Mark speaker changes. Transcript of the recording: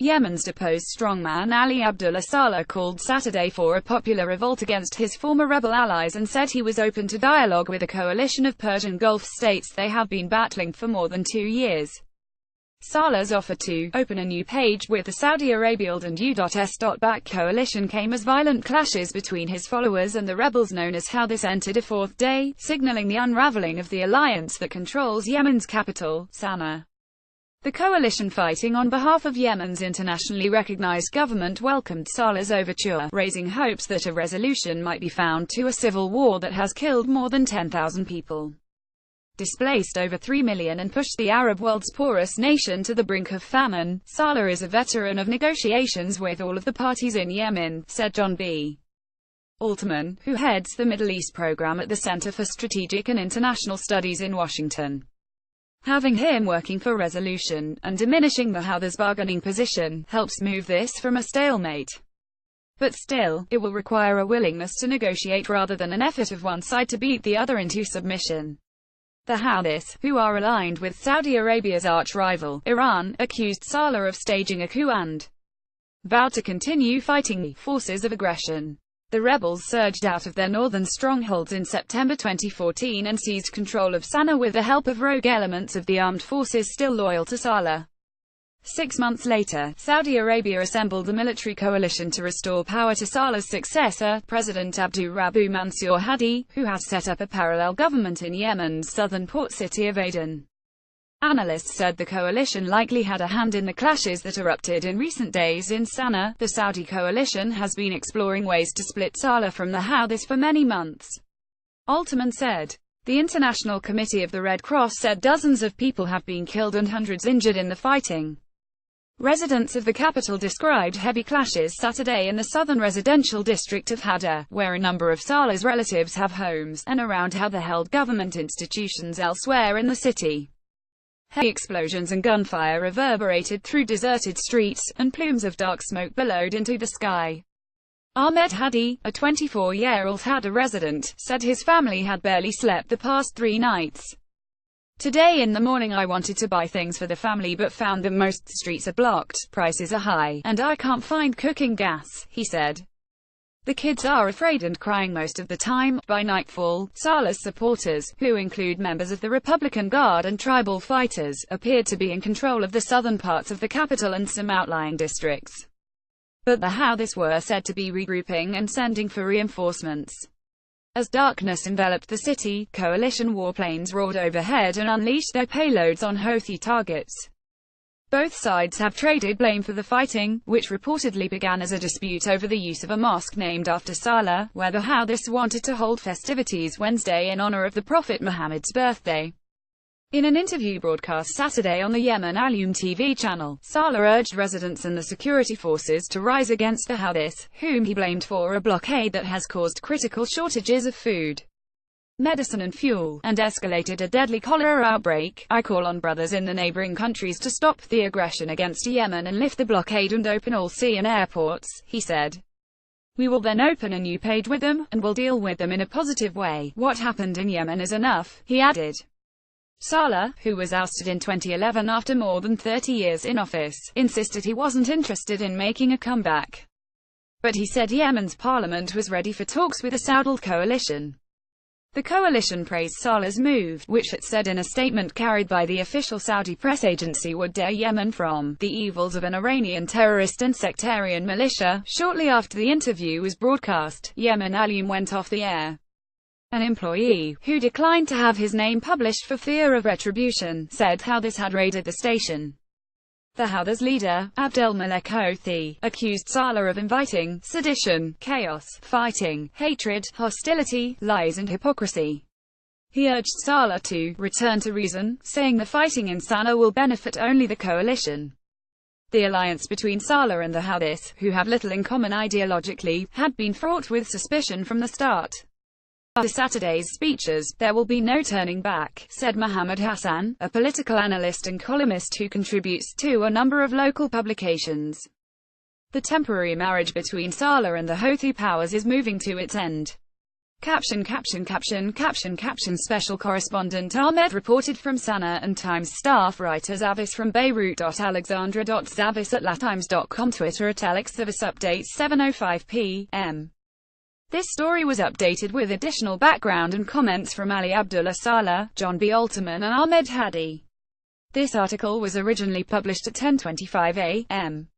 Speaker 1: Yemen's deposed strongman Ali Abdullah Saleh called Saturday for a popular revolt against his former rebel allies and said he was open to dialogue with a coalition of Persian Gulf states they have been battling for more than 2 years. Saleh's offer to open a new page with the Saudi Arabia and U.S.-backed coalition came as violent clashes between his followers and the rebels known as Houthis entered a fourth day, signaling the unraveling of the alliance that controls Yemen's capital, Sana'a. The coalition fighting on behalf of Yemen's internationally recognized government welcomed Saleh's overture, raising hopes that a resolution might be found to a civil war that has killed more than 10,000 people, displaced over 3 million and pushed the Arab world's poorest nation to the brink of famine. Saleh is a veteran of negotiations with all of the parties in Yemen, said John B. Altman, who heads the Middle East program at the Center for Strategic and International Studies in Washington. Having him working for resolution, and diminishing the Houthis' bargaining position, helps move this from a stalemate. But still, it will require a willingness to negotiate rather than an effort of one side to beat the other into submission. The Houthis, who are aligned with Saudi Arabia's arch-rival, Iran, accused Saleh of staging a coup and vowed to continue fighting the forces of aggression. The rebels surged out of their northern strongholds in September 2014 and seized control of Sana'a with the help of rogue elements of the armed forces still loyal to Saleh. 6 months later, Saudi Arabia assembled a military coalition to restore power to Saleh's successor, President Abdurrabbu Mansur Hadi, who has set up a parallel government in Yemen's southern port city of Aden. Analysts said the coalition likely had a hand in the clashes that erupted in recent days in Sana'a. The Saudi coalition has been exploring ways to split Saleh from the Houthis for many months. Altman said. The International Committee of the Red Cross said dozens of people have been killed and hundreds injured in the fighting. Residents of the capital described heavy clashes Saturday in the southern residential district of Hadda, where a number of Saleh's relatives have homes, and around Houthi-held government institutions elsewhere in the city. Heavy explosions and gunfire reverberated through deserted streets, and plumes of dark smoke billowed into the sky. Ahmed Hadi, a 24-year-old Hadda resident, said his family had barely slept the past 3 nights. Today in the morning I wanted to buy things for the family but found that most streets are blocked, prices are high, and I can't find cooking gas, he said. The kids are afraid and crying most of the time. By nightfall, Saleh's supporters, who include members of the Republican Guard and tribal fighters, appeared to be in control of the southern parts of the capital and some outlying districts. But the Houthis were said to be regrouping and sending for reinforcements. As darkness enveloped the city, coalition warplanes roared overhead and unleashed their payloads on Houthi targets. Both sides have traded blame for the fighting, which reportedly began as a dispute over the use of a mosque named after Saleh, where the Houthis wanted to hold festivities Wednesday in honor of the Prophet Muhammad's birthday. In an interview broadcast Saturday on the Yemen Al-Yawm TV channel, Saleh urged residents and the security forces to rise against the Houthis, whom he blamed for a blockade that has caused critical shortages of food, medicine and fuel, and escalated a deadly cholera outbreak. I call on brothers in the neighboring countries to stop the aggression against Yemen and lift the blockade and open all sea and airports, he said. We will then open a new page with them, and will deal with them in a positive way. What happened in Yemen is enough, he added. Saleh, who was ousted in 2011 after more than 30 years in office, insisted he wasn't interested in making a comeback. But he said Yemen's parliament was ready for talks with the Saudi coalition. The coalition praised Saleh's move, which it said in a statement carried by the official Saudi press agency would dare Yemen from the evils of an Iranian terrorist and sectarian militia. Shortly after the interview was broadcast, Yemen Al-Yawm went off the air. An employee, who declined to have his name published for fear of retribution, said Houthis had raided the station. The Houthis leader, Abdelmalek Houthi, accused Saleh of inviting sedition, chaos, fighting, hatred, hostility, lies and hypocrisy. He urged Saleh to return to reason, saying the fighting in Sana'a will benefit only the coalition. The alliance between Saleh and the Houthis, who have little in common ideologically, had been fraught with suspicion from the start. After Saturday's speeches, there will be no turning back, said Mohammed Hassan, a political analyst and columnist who contributes to a number of local publications. The temporary marriage between Saleh and the Houthi powers is moving to its end. Caption Special correspondent Ahmed reported from Sana and Times staff writer Zavis from Beirut. Alexandra.zavis@latimes.com Twitter @AlexZavis Updates 7:05 p.m. This story was updated with additional background and comments from Ali Abdullah Saleh, John B. Alterman and Ahmed Hadi. This article was originally published at 10:25 a.m.